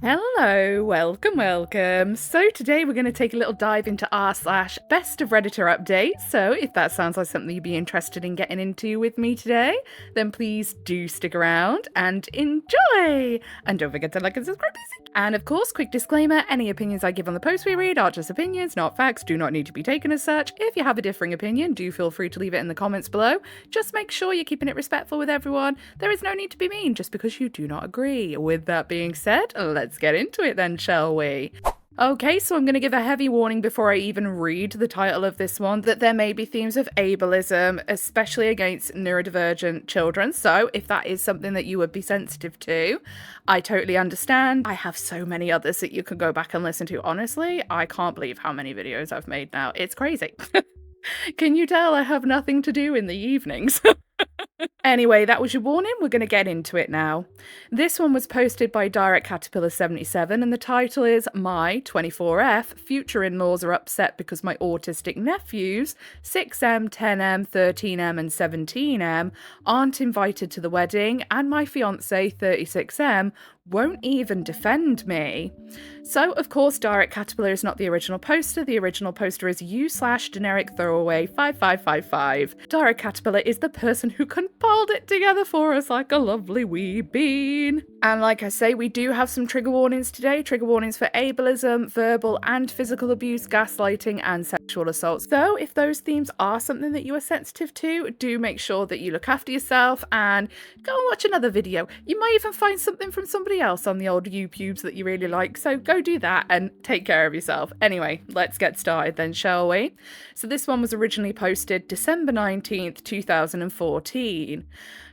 Hello, welcome. So today we're going to take a little dive into r/best of Redditor updates. So if that sounds like something you'd be interested in getting into with me today, then please do stick around and enjoy. And don't forget to like and subscribe. And of course, quick disclaimer, any opinions I give on the posts we read are just opinions, not facts, do not need to be taken as such. If you have a differing opinion, do feel free to leave it in the comments below. Just make sure you're keeping it respectful with everyone. There is no need to be mean just because you do not agree. With that being said, let's get into it then, shall we? Okay, so I'm going to give a heavy warning before I even read the title of this one that there may be themes of ableism, especially against neurodivergent children. So if that is something that you would be sensitive to, I totally understand. I have so many others that you can go back and listen to. Honestly, I can't believe how many videos I've made now. It's crazy. Can you tell I have nothing to do in the evenings? Anyway, that was your warning. We're going to get into it now. This one was posted by Direct Caterpillar 77 and the title is My 24F Future In-Laws Are Upset Because My Autistic Nephews 6M, 10M, 13M and 17M aren't invited to the wedding and my fiance 36M won't even defend me. So, of course, Direct Caterpillar is not the original poster. The original poster is u/generic throwaway 5555. Direct Caterpillar is the person who compiled it together for us like a lovely wee bean. And like I say, we do have some trigger warnings today. Trigger warnings for ableism, verbal and physical abuse, gaslighting and sexual assault. So if those themes are something that you are sensitive to, do make sure that you look after yourself and go and watch another video. You might even find something from somebody else on the old YouTubes that you really like. So go do that and take care of yourself. Anyway, let's get started then, shall we? So this one was originally posted December 19th, 2014.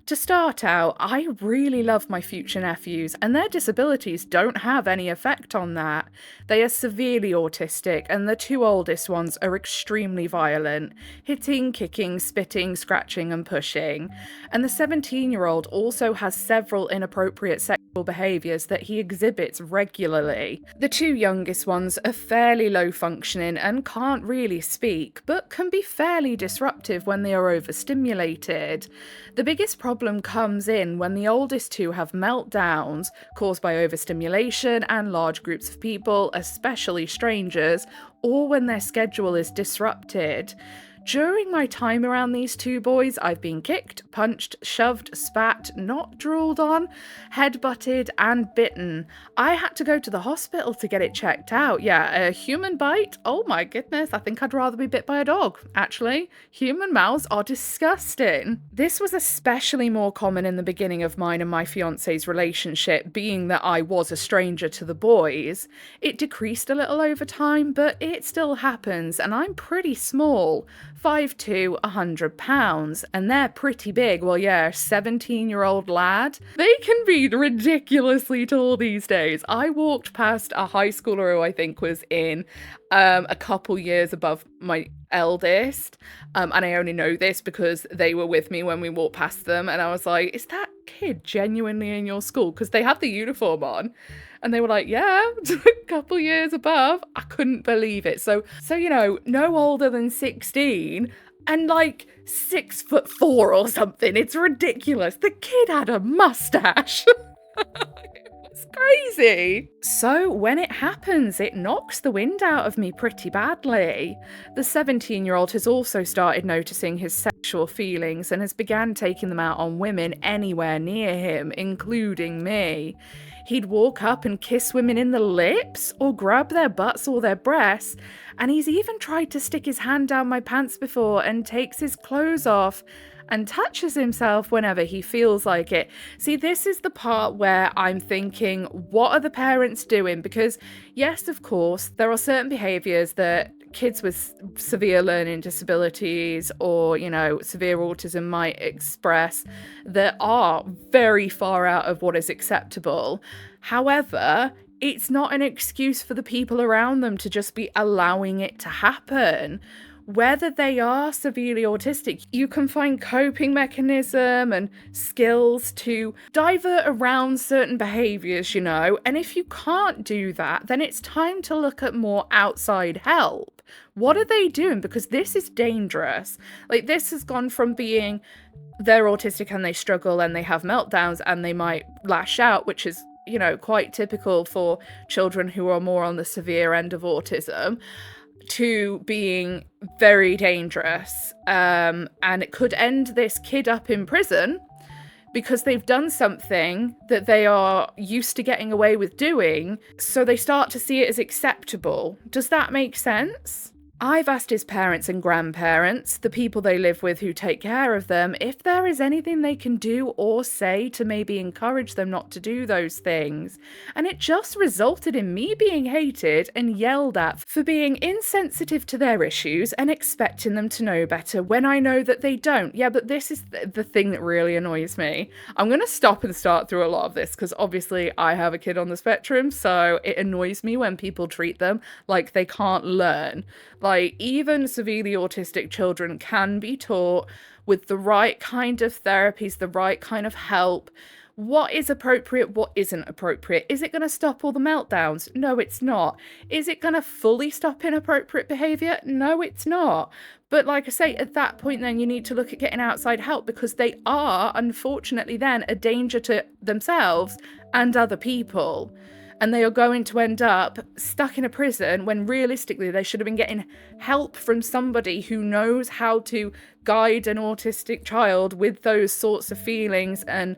To start out, I really love my future nephews, and their disabilities don't have any effect on that. They are severely autistic, and the two oldest ones are extremely violent, hitting, kicking, spitting, scratching, and pushing. And the 17-year-old also has several inappropriate sexual behaviours that he exhibits regularly. The two youngest ones are fairly low functioning and can't really speak, but can be fairly disruptive when they are overstimulated. The biggest problem comes in when the oldest two have meltdowns caused by overstimulation and large groups of people, especially strangers, or when their schedule is disrupted. During my time around these two boys, I've been kicked, punched, shoved, spat, not drooled on, headbutted, and bitten. I had to go to the hospital to get it checked out. Yeah, a human bite? Oh my goodness, I think I'd rather be bit by a dog, actually. Human mouths are disgusting. This was especially more common in the beginning of mine and my fiance's relationship, being that I was a stranger to the boys. It decreased a little over time, but it still happens, and I'm pretty small. 5'2", 100 pounds, and they're pretty big. Well, yeah, 17-year-old lad. They can be ridiculously tall these days. I walked past a high schooler who I think was in a couple years above my eldest, and I only know this because they were with me when we walked past them, and I was like, is that kid genuinely in your school? Because they had the uniform on. And they were like, yeah, a couple years above. I couldn't believe it. So, you know, no older than 16 and like 6'4" or something. It's ridiculous. The kid had a mustache. It's crazy. So when it happens, it knocks the wind out of me pretty badly. The 17-year-old has also started noticing his sexual feelings and has began taking them out on women anywhere near him, including me. He'd walk up and kiss women in the lips or grab their butts or their breasts, and he's even tried to stick his hand down my pants before and takes his clothes off and touches himself whenever he feels like it. See, this is the part where I'm thinking, what are the parents doing? Because yes, of course, there are certain behaviours that kids with severe learning disabilities or, you know, severe autism might express that are very far out of what is acceptable. However, it's not an excuse for the people around them to just be allowing it to happen. Whether they are severely autistic, you can find coping mechanism and skills to divert around certain behaviours, you know, and if you can't do that, then it's time to look at more outside help. What are they doing? Because this is dangerous. Like, this has gone from being they're autistic and they struggle and they have meltdowns and they might lash out, which is quite typical for children who are more on the severe end of autism, to being very dangerous. And it could end this kid up in prison because they've done something that they are used to getting away with doing, so they start to see it as acceptable. Does that make sense? I've asked his parents and grandparents, the people they live with who take care of them, if there is anything they can do or say to maybe encourage them not to do those things. And it just resulted in me being hated and yelled at for being insensitive to their issues and expecting them to know better when I know that they don't. Yeah, but this is the thing that really annoys me. I'm going to stop and start through a lot of this because obviously I have a kid on the spectrum, so it annoys me when people treat them like they can't learn. Like, even severely autistic children can be taught with the right kind of therapies, the right kind of help, what is appropriate, what isn't appropriate. Is it going to stop all the meltdowns? No, it's not. Is it going to fully stop inappropriate behaviour? No, it's not. But like I say, at that point then you need to look at getting outside help, because they are, unfortunately then, a danger to themselves and other people. And they are going to end up stuck in a prison when realistically they should have been getting help from somebody who knows how to guide an autistic child with those sorts of feelings and,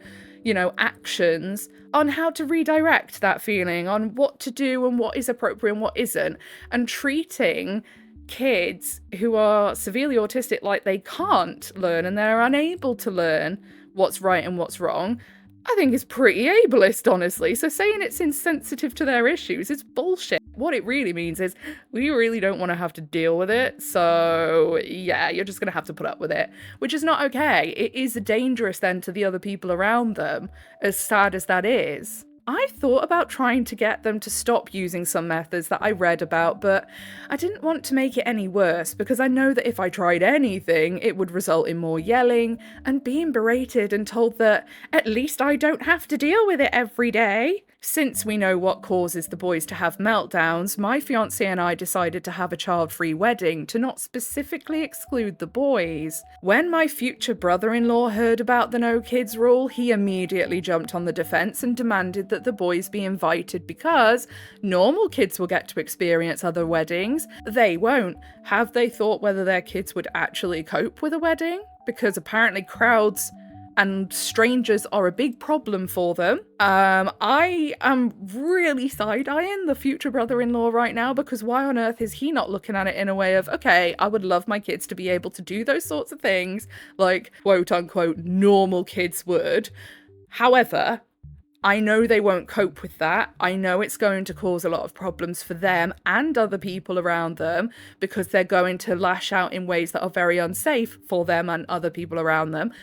actions on how to redirect that feeling, on what to do and what is appropriate and what isn't. And treating kids who are severely autistic like they can't learn and they're unable to learn what's right and what's wrong, I think is pretty ableist, honestly. So saying it's insensitive to their issues is bullshit. What it really means is we really don't want to have to deal with it. So yeah, you're just going to have to put up with it, which is not okay. It is dangerous then to the other people around them, as sad as that is. I thought about trying to get them to stop using some methods that I read about, but I didn't want to make it any worse because I know that if I tried anything, it would result in more yelling and being berated and told that at least I don't have to deal with it every day. Since we know what causes the boys to have meltdowns, my fiancé and I decided to have a child-free wedding to not specifically exclude the boys. When my future brother-in-law heard about the no kids rule, he immediately jumped on the defence and demanded that the boys be invited because normal kids will get to experience other weddings. They won't. Have they thought whether their kids would actually cope with a wedding? Because apparently crowds and strangers are a big problem for them. I am really side-eyeing the future brother-in-law right now, because why on earth is he not looking at it in a way of, okay, I would love my kids to be able to do those sorts of things, like, quote-unquote, normal kids would. However, I know they won't cope with that. I know it's going to cause a lot of problems for them and other people around them, because they're going to lash out in ways that are very unsafe for them and other people around them.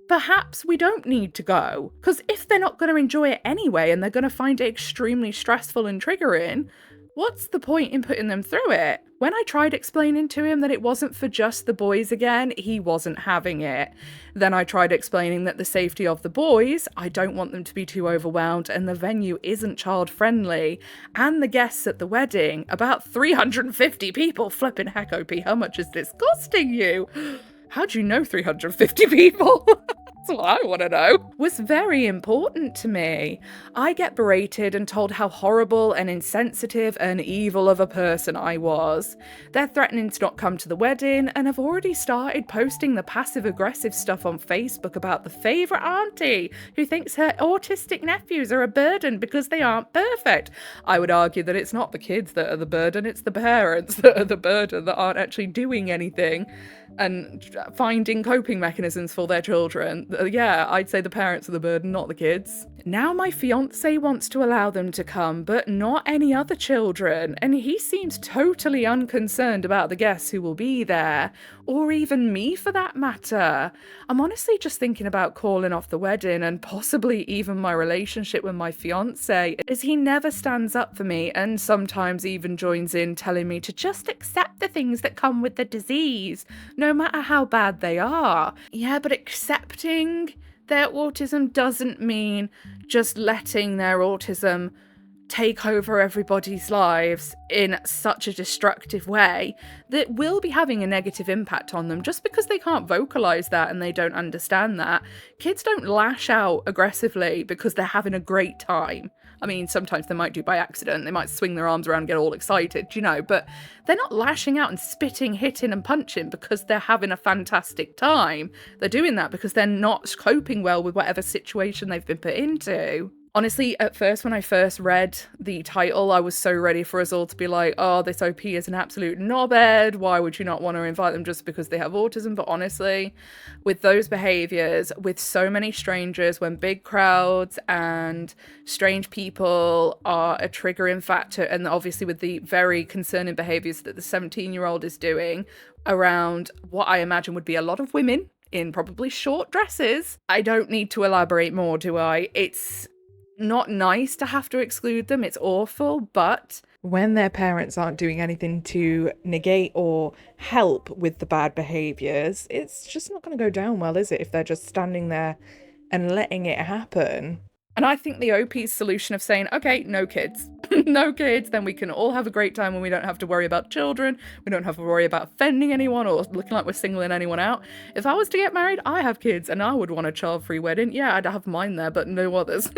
Perhaps we don't need to go, because if they're not going to enjoy it anyway and they're going to find it extremely stressful and triggering, what's the point in putting them through it? When I tried explaining to him that it wasn't for just the boys again, he wasn't having it. Then I tried explaining that the safety of the boys, I don't want them to be too overwhelmed, and the venue isn't child friendly, and the guests at the wedding, about 350 people, flipping heck OP, how much is this costing you? How do you know 350 people? That's what I want to know. Was very important to me. I get berated and told how horrible and insensitive and evil of a person I was. They're threatening to not come to the wedding and have already started posting the passive-aggressive stuff on Facebook about the favourite auntie who thinks her autistic nephews are a burden because they aren't perfect. I would argue that it's not the kids that are the burden, it's the parents that are the burden that aren't actually doing anything and finding coping mechanisms for their children. Yeah, I'd say the parents are the burden, not the kids. Now my fiancé wants to allow them to come, but not any other children, and he seems totally unconcerned about the guests who will be there, or even me for that matter. I'm honestly just thinking about calling off the wedding and possibly even my relationship with my fiancé, as he never stands up for me and sometimes even joins in telling me to just accept the things that come with the disease, no matter how bad they are. Yeah, but accepting their autism doesn't mean just letting their autism take over everybody's lives in such a destructive way that will be having a negative impact on them just because they can't vocalize that and they don't understand that. Kids don't lash out aggressively because they're having a great time. I mean, sometimes they might do by accident. They might swing their arms around and get all excited, you know, but they're not lashing out and spitting, hitting and punching because they're having a fantastic time. They're doing that because they're not coping well with whatever situation they've been put into. Honestly, at first, when I first read the title, I was so ready for us all to be like, oh, this OP is an absolute knobhead. Why would you not want to invite them just because they have autism? But honestly, with those behaviors, with so many strangers, when big crowds and strange people are a triggering factor, and obviously with the very concerning behaviors that the 17-year-old is doing around what I imagine would be a lot of women in probably short dresses, I don't need to elaborate more, do I? It's not nice to have to exclude them, it's awful, but when their parents aren't doing anything to negate or help with the bad behaviours, it's just not going to go down well, is it, if they're just standing there and letting it happen? And I think the OP's solution of saying, okay, no kids, no kids, then we can all have a great time and we don't have to worry about children, we don't have to worry about offending anyone or looking like we're singling anyone out. If I was to get married, I have kids and I would want a child-free wedding. Yeah, I'd have mine there, but no others.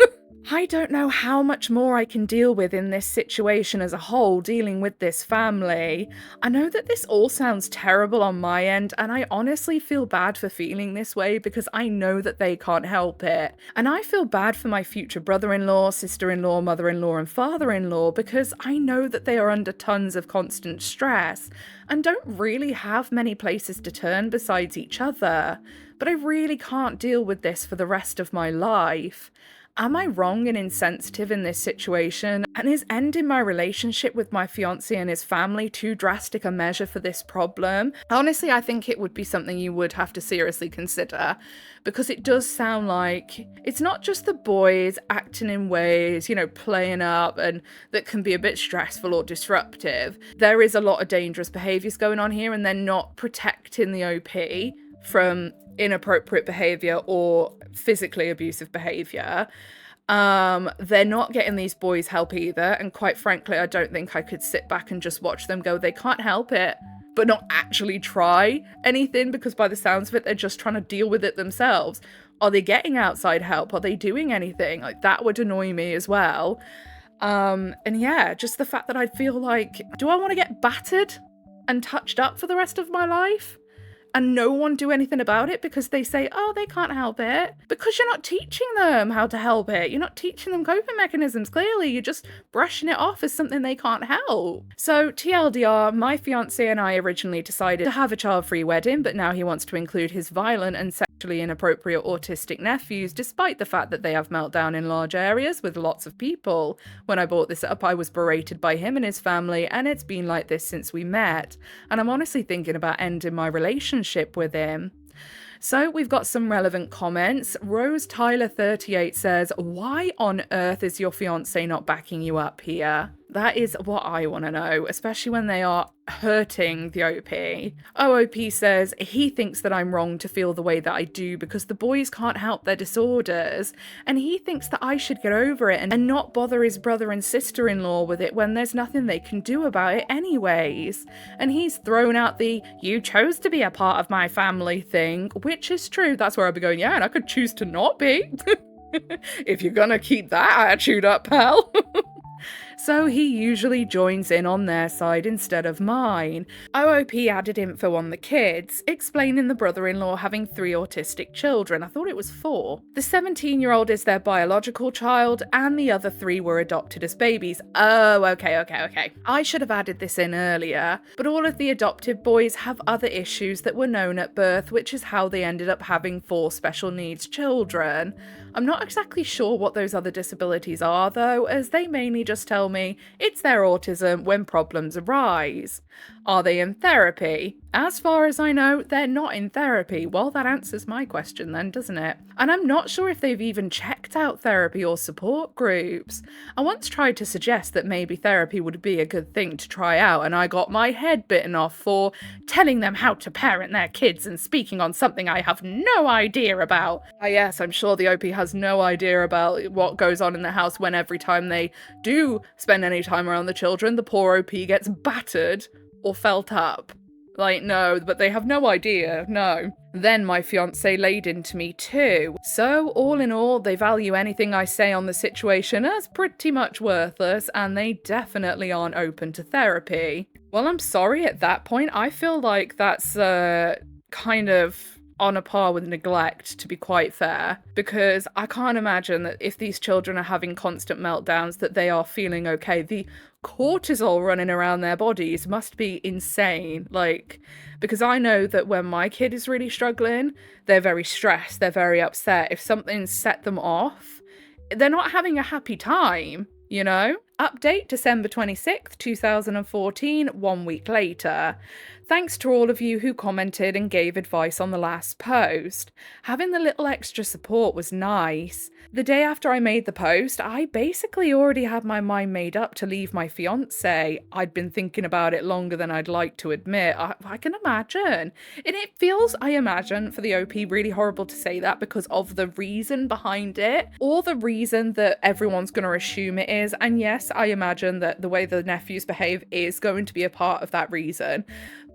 I don't know how much more I can deal with in this situation as a whole, dealing with this family. I know that this all sounds terrible on my end, and I honestly feel bad for feeling this way because I know that they can't help it. And I feel bad for my future brother-in-law, sister-in-law, mother-in-law, and father-in-law because I know that they are under tons of constant stress and don't really have many places to turn besides each other. But I really can't deal with this for the rest of my life. Am I wrong and insensitive in this situation? And is ending my relationship with my fiancé and his family too drastic a measure for this problem? Honestly, I think it would be something you would have to seriously consider, because it does sound like it's not just the boys acting in ways, you know, playing up and that can be a bit stressful or disruptive. There is a lot of dangerous behaviours going on here, and they're not protecting the OP from inappropriate behavior or physically abusive behavior. They're not getting these boys help either, and quite frankly, I don't think I could sit back and just watch them go, they can't help it, but not actually try anything, because by the sounds of it, they're just trying to deal with it themselves. Are they getting outside help? Are they doing anything? Like, that would annoy me as well. And yeah, just the fact that I'd feel like, do I want to get battered and touched up for the rest of my life? And no one do anything about it because they say, oh, they can't help it. Because you're not teaching them how to help it. You're not teaching them coping mechanisms, clearly. You're just brushing it off as something they can't help. So TLDR, my fiancé and I originally decided to have a child-free wedding, but now he wants to include his violent and sexually inappropriate autistic nephews, despite the fact that they have meltdown in large areas with lots of people. When I brought this up, I was berated by him and his family, and it's been like this since we met. And I'm honestly thinking about ending my relationship with him. So we've got some relevant comments. Rose Tyler 38 says, why on earth is your fiance not backing you up here? That is what I want to know, especially when they are hurting the OP. OOP says, he thinks that I'm wrong to feel the way that I do because the boys can't help their disorders, and he thinks that I should get over it and not bother his brother and sister-in-law with it when there's nothing they can do about it anyways. And he's thrown out the, you chose to be a part of my family thing, which is true. That's where I'd be going, yeah, and I could choose to not be. If you're gonna keep that attitude up, pal. So he usually joins in on their side instead of mine. OOP added info on the kids, explaining the brother-in-law having 3 autistic children. I thought it was 4. The 17-year-old is their biological child, and the other 3 were adopted as babies. Oh, okay. I should have added this in earlier, but all of the adopted boys have other issues that were known at birth, which is how they ended up having 4 special needs children. I'm not exactly sure what those other disabilities are, though, as they mainly just tell me it's their autism when problems arise. Are they in therapy? As far as I know, they're not in therapy. Well, that answers my question then, doesn't it? And I'm not sure if they've even checked out therapy or support groups. I once tried to suggest that maybe therapy would be a good thing to try out, and I got my head bitten off for telling them how to parent their kids and speaking on something I have no idea about. Ah, yes, I'm sure the OP has no idea about what goes on in the house when every time they do spend any time around the children, the poor OP gets battered or felt up. Like, no, but they have no idea, no. Then my fiancé laid into me too. So, all in all, they value anything I say on the situation as pretty much worthless, and they definitely aren't open to therapy. Well, I'm sorry, at that point, I feel like that's kind of on a par with neglect, to be quite fair, because I can't imagine that if these children are having constant meltdowns that they are feeling okay. The cortisol running around their bodies must be insane, like, because I know that when my kid is really struggling, they're very stressed, they're very upset. If something's set them off, they're not having a happy time, you know? Update December 26th, 2014, 1 week later. Thanks to all of you who commented and gave advice on the last post. Having the little extra support was nice. The day after I made the post, I basically already had my mind made up to leave my fiancé. I'd been thinking about it longer than I'd like to admit. I can imagine. And it feels, I imagine, for the OP really horrible to say that because of the reason behind it, or the reason that everyone's going to assume it is. And yes, I imagine that the way the nephews behave is going to be a part of that reason.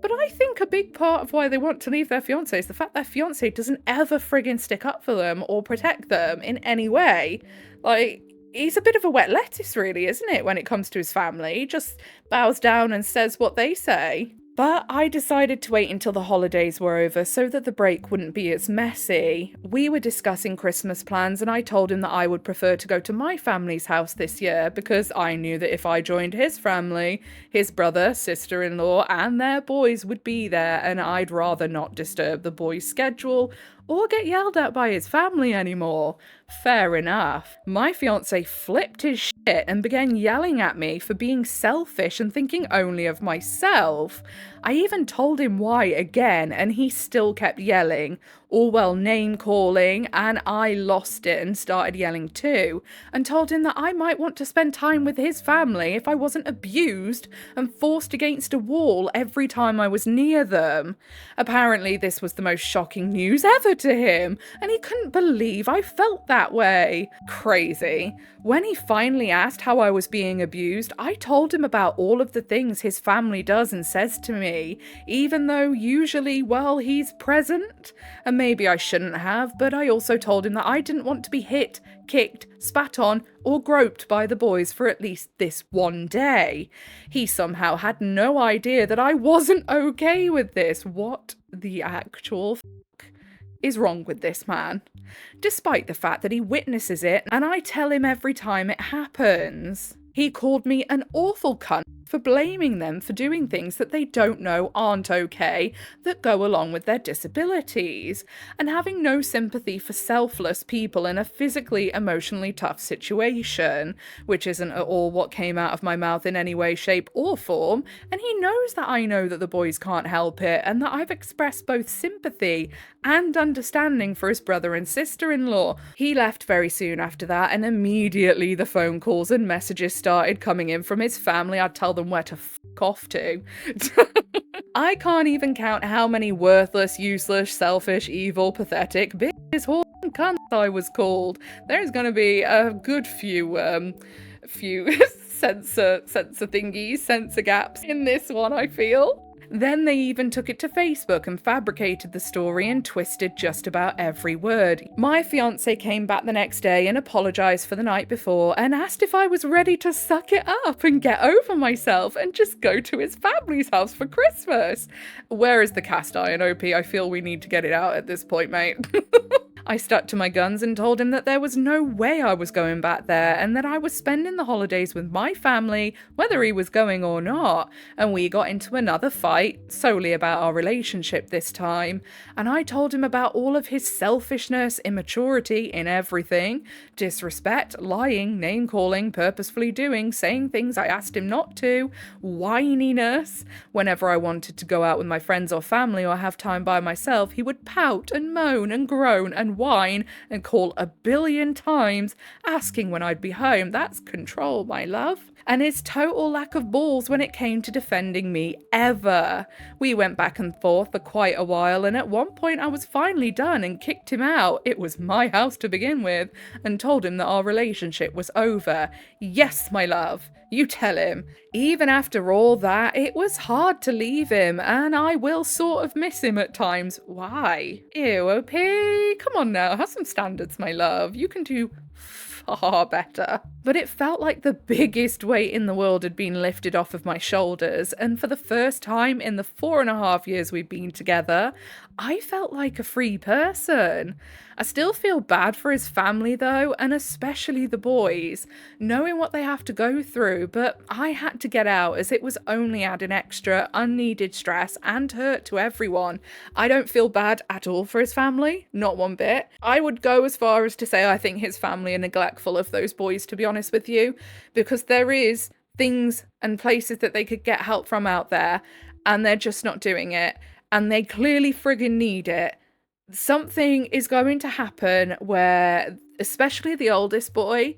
But I think a big part of why they want to leave their fiancé is the fact their fiancé doesn't ever friggin' stick up for them or protect them in any way. Like, he's a bit of a wet lettuce, really, isn't it, when it comes to his family? He just bows down and says what they say. But I decided to wait until the holidays were over so that the break wouldn't be as messy. We were discussing Christmas plans and I told him that I would prefer to go to my family's house this year because I knew that if I joined his family, his brother, sister-in-law and their boys would be there and I'd rather not disturb the boys' schedule or get yelled at by his family anymore. Fair enough. My fiancé flipped his shit and began yelling at me for being selfish and thinking only of myself. I even told him why again, and he still kept yelling, all while name-calling, and I lost it and started yelling too, and told him that I might want to spend time with his family if I wasn't abused and forced against a wall every time I was near them. Apparently this was the most shocking news ever to him, and he couldn't believe I felt that way. Crazy. When he finally asked how I was being abused, I told him about all of the things his family does and says to me, even though usually, well, he's present. And maybe I shouldn't have, but I also told him that I didn't want to be hit, kicked, spat on, or groped by the boys for at least this one day. He somehow had no idea that I wasn't okay with this. What the actual is wrong with this man? Despite the fact that he witnesses it and I tell him every time it happens. He called me an awful cunt for blaming them for doing things that they don't know aren't okay that go along with their disabilities, and having no sympathy for selfless people in a physically, emotionally tough situation, which isn't at all what came out of my mouth in any way, shape or form, and he knows that I know that the boys can't help it and that I've expressed both sympathy and understanding for his brother and sister-in-law. He left very soon after that, and immediately the phone calls and messages started coming in from his family. I'd tell them where to fuck off to. I can't even count how many worthless, useless, selfish, evil, pathetic, bitches, whore, and cunts I was called. There's gonna be a good few censor thingies, censor gaps in this one, I feel. Then they even took it to Facebook and fabricated the story and twisted just about every word. My fiancé came back the next day and apologised for the night before and asked if I was ready to suck it up and get over myself and just go to his family's house for Christmas. Where is the cast iron, OP? I feel we need to get it out at this point, mate. I stuck to my guns and told him that there was no way I was going back there and that I was spending the holidays with my family, whether he was going or not. And we got into another fight, solely about our relationship this time. And I told him about all of his selfishness, immaturity in everything, disrespect, lying, name-calling, purposefully doing, saying things I asked him not to, whininess. Whenever I wanted to go out with my friends or family or have time by myself, he would pout and moan and groan and whine and call a billion times, asking when I'd be home. That's control, my love. And his total lack of balls when it came to defending me ever. We went back and forth for quite a while, and at one point I was finally done and kicked him out. It was my house to begin with, and told him that our relationship was over. Yes, my love. You tell him. Even after all that, it was hard to leave him, and I will sort of miss him at times. Why? Ew, OP. Come on now, have some standards, my love. You can do far better. But it felt like the biggest weight in the world had been lifted off of my shoulders, and for the first time in the 4.5 years we've been together, I felt like a free person. I still feel bad for his family though, and especially the boys, knowing what they have to go through, but I had to get out as it was only adding extra unneeded stress and hurt to everyone. I don't feel bad at all for his family, not one bit. I would go as far as to say I think his family are neglectful of those boys, to be honest with you, because there is things and places that they could get help from out there, and they're just not doing it, and they clearly friggin' need it. Something is going to happen where, especially the oldest boy,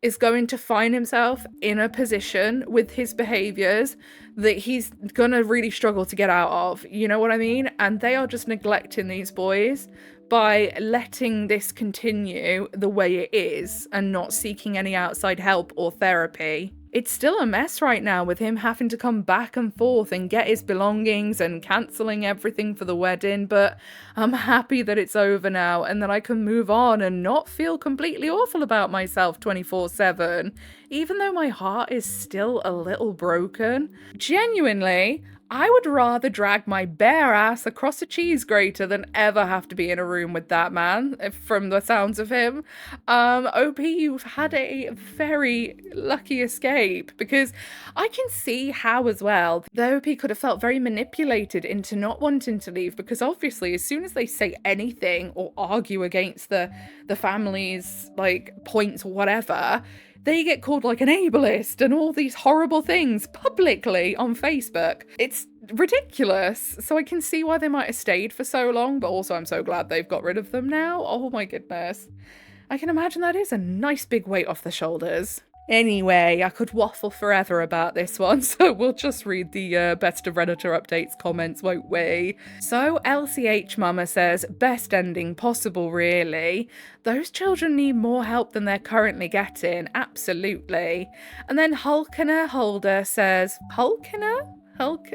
is going to find himself in a position with his behaviors that he's gonna really struggle to get out of. You know what I mean? And they are just neglecting these boys by letting this continue the way it is and not seeking any outside help or therapy. It's still a mess right now with him having to come back and forth and get his belongings and cancelling everything for the wedding, but I'm happy that it's over now and that I can move on and not feel completely awful about myself 24/7, even though my heart is still a little broken. Genuinely, I would rather drag my bare ass across a cheese grater than ever have to be in a room with that man, from the sounds of him. OP, you've had a very lucky escape, because I can see how as well the OP could have felt very manipulated into not wanting to leave, because obviously as soon as they say anything or argue against the family's like points or whatever, they get called like an ableist and all these horrible things publicly on Facebook. It's ridiculous. So I can see why they might have stayed for so long, but also I'm so glad they've got rid of them now. Oh my goodness. I can imagine that is a nice big weight off the shoulders. Anyway, I could waffle forever about this one, so we'll just read the Best of Redditor Updates comments, won't we? So LCH Mama says, best ending possible really. Those children need more help than they're currently getting, absolutely. And then Hulkiner Holder says,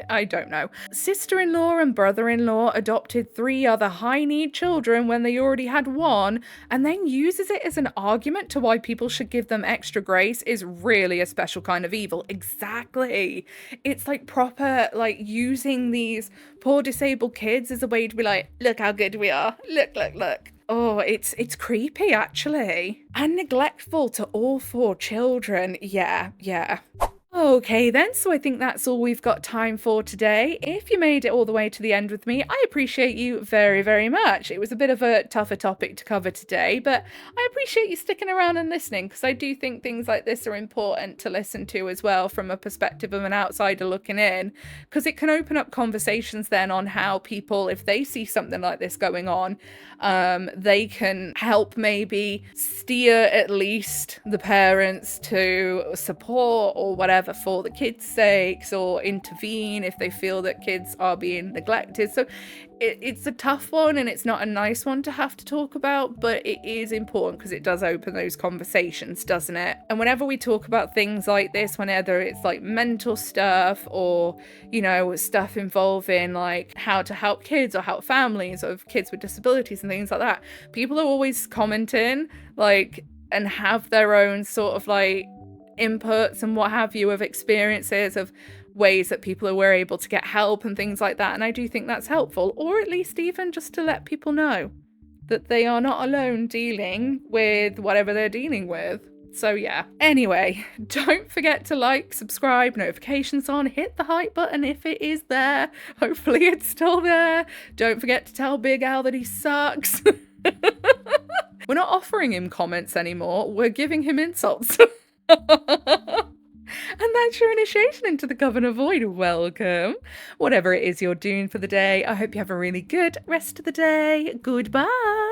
I don't know. Sister-in-law and brother-in-law adopted 3 other high-need children when they already had one, and then uses it as an argument to why people should give them extra grace is really a special kind of evil. Exactly. It's like proper, like, using these poor disabled kids as a way to be like, look how good we are. Look. Oh, it's creepy, actually. And neglectful to all 4 children. Yeah. Okay then, so I think that's all we've got time for today. If you made it all the way to the end with me, I appreciate you very, very much. It was a bit of a tougher topic to cover today, but I appreciate you sticking around and listening, because I do think things like this are important to listen to as well from a perspective of an outsider looking in, because it can open up conversations then on how people, if they see something like this going on, they can help maybe steer at least the parents to support or whatever for the kids' sakes, or intervene if they feel that kids are being neglected. So it's a tough one, and it's not a nice one to have to talk about, but it is important because it does open those conversations, doesn't it? And whenever we talk about things like this, whenever it's like mental stuff or, you know, stuff involving like how to help kids or help families or kids with disabilities and things like that, people are always commenting like and have their own sort of like inputs and what have you of experiences of ways that people were able to get help and things like that. And I do think that's helpful, or at least even just to let people know that they are not alone dealing with whatever they're dealing with. So yeah. Anyway, don't forget to like, subscribe, notifications on, hit the hype button if it is there. Hopefully it's still there. Don't forget to tell Big Al that he sucks. We're not offering him comments anymore. We're giving him insults. And that's your initiation into the Governor Void. Welcome. Whatever it is you're doing for the day, I hope you have a really good rest of the day. Goodbye.